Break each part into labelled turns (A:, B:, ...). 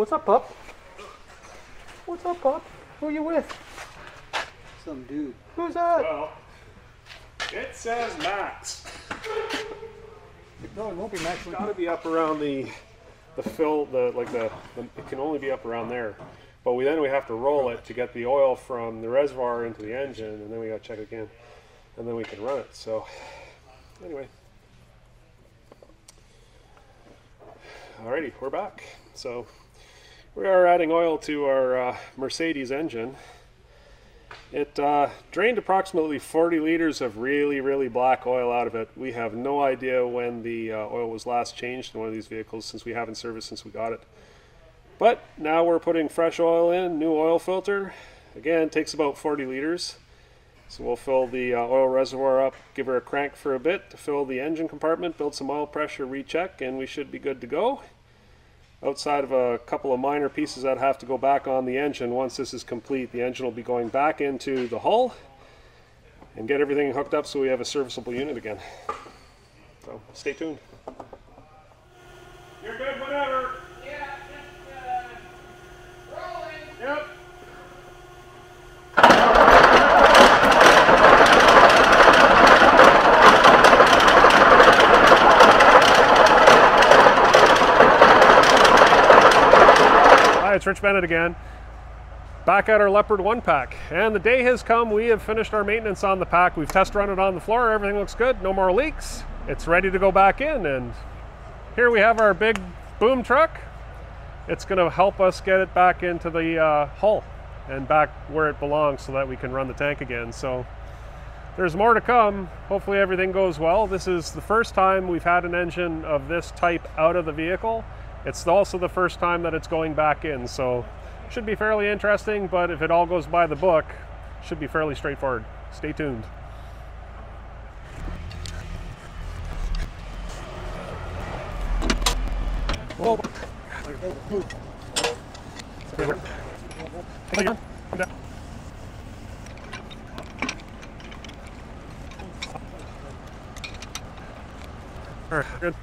A: What's up, pup? What's up, pup? Who are you with?
B: Some dude.
A: Who's that?
C: Well, it says max.
A: No, it won't be Max.
C: It's got to be up around the fill, it can only be up around there. But we have to roll it to get the oil from the reservoir into the engine, and then we got to check it again, and then we can run it. So, anyway. Alrighty, we're back. So, we are adding oil to our Mercedes engine. It drained approximately 40 liters of really, really black oil out of it. We have no idea when the oil was last changed in one of these vehicles, since we haven't serviced since we got it. But now we're putting fresh oil in, new oil filter. Again, it takes about 40 liters. So we'll fill the oil reservoir up, give her a crank for a bit to fill the engine compartment, build some oil pressure, recheck, and we should be good to go. Outside of a couple of minor pieces that have to go back on the engine, once this is complete, the engine will be going back into the hull and get everything hooked up so we have a serviceable unit again. So stay tuned. You're good whenever.
D: Yeah, just rolling.
C: Yep. Hi, it's Rich Bennett again. Back at our Leopard 1 pack, and the day has come. We have finished our maintenance on the pack. We've test run it on the floor. Everything looks good. No more leaks. It's ready to go back in, and here we have our big boom truck. It's going to help us get it back into the hull and back where it belongs so that we can run the tank again. So there's more to come. Hopefully everything goes well. This is the first time we've had an engine of this type out of the vehicle. It's also the first time that it's going back in, so it should be fairly interesting, but if it all goes by the book, it should be fairly straightforward. Stay tuned. Whoa. All right, good.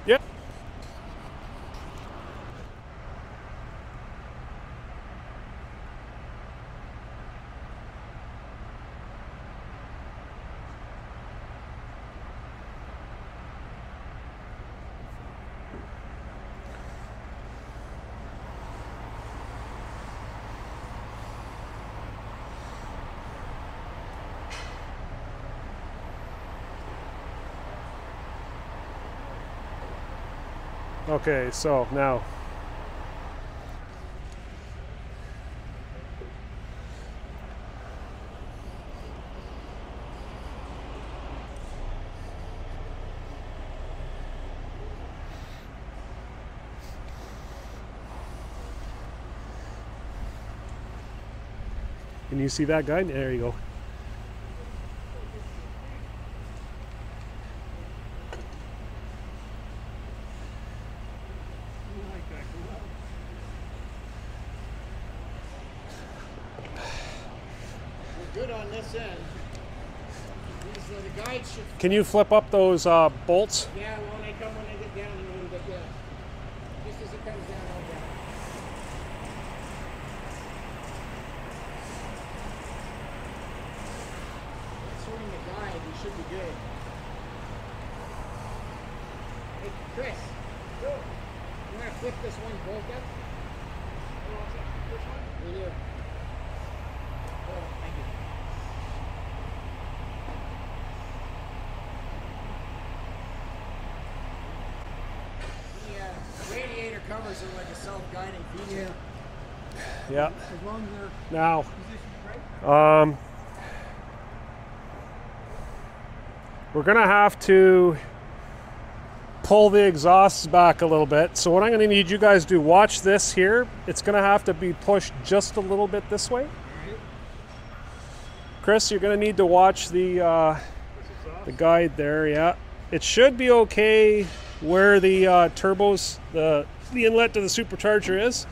C: Yeah. Okay, so now can you see that guy? There you go.
D: Good on this end. The guides should.
C: Can you flip up those bolts?
D: Yeah, when they get down a little bit, yeah. Just as it comes down, I'll down. Swing the guide, you should be good. Hey, Chris. You want to flip this one bolt up? Which one? Right here. Oh, thank you. Radiator covers are like a self-guiding feature.
C: Yeah.
D: As long as they're
C: Now,
D: positioned right.
C: we're gonna have to pull the exhausts back a little bit. So what I'm going to need you guys to do, watch this here. It's going to have to be pushed just a little bit this way. Chris, you're going to need to watch the guide there. Yeah, it should be okay where the turbos, the inlet to the supercharger is.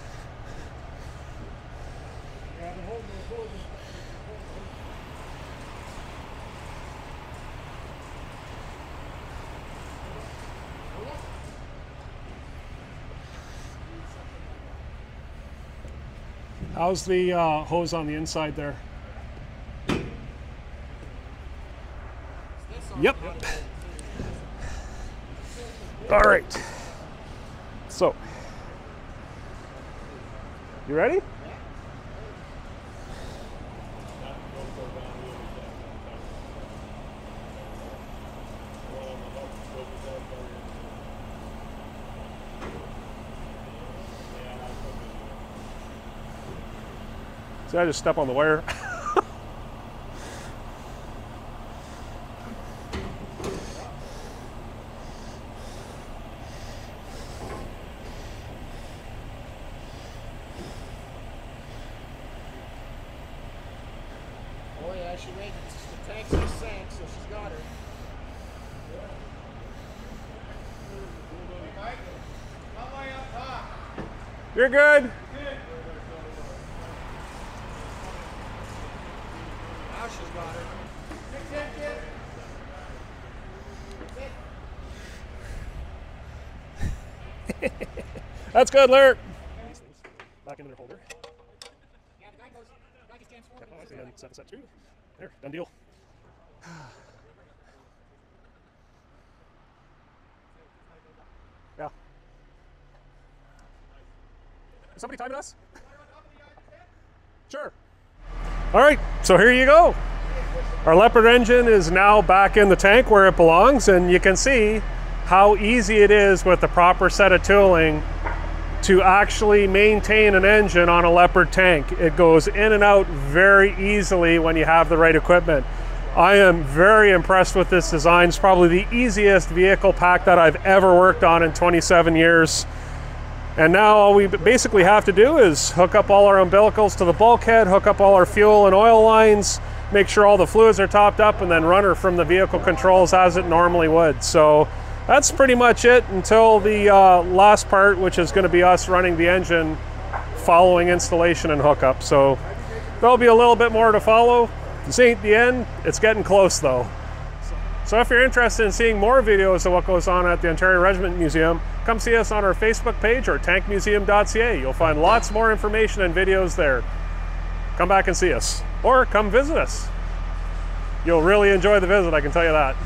C: How's the hose on the inside there? Yep. All right. So, you ready? See, I just step on the wire.
D: Oh yeah, she made the tanks just sank, so she's got her.
C: You're good.
D: Now she's got her.
C: That's good, Larry. Back into their holder.
D: Yeah, the guy just stands forward.
C: And set two. There, done deal. Yeah. Is somebody timing us? Sure. All right, so here you go. Our Leopard engine is now back in the tank where it belongs, and you can see how easy it is with the proper set of tooling to actually maintain an engine on a Leopard tank. It goes in and out very easily when you have the right equipment. I am very impressed with this design. It's probably the easiest vehicle pack that I've ever worked on in 27 years. And now all we basically have to do is hook up all our umbilicals to the bulkhead, hook up all our fuel and oil lines, make sure all the fluids are topped up, and then run her from the vehicle controls as it normally would. So that's pretty much it until the last part, which is going to be us running the engine following installation and hookup. So there'll be a little bit more to follow. This ain't the end. It's getting close though. So if you're interested in seeing more videos of what goes on at the Ontario Regiment Museum, come see us on our Facebook page or tankmuseum.ca. You'll find lots more information and videos there. Come back and see us, or come visit us. You'll really enjoy the visit, I can tell you that.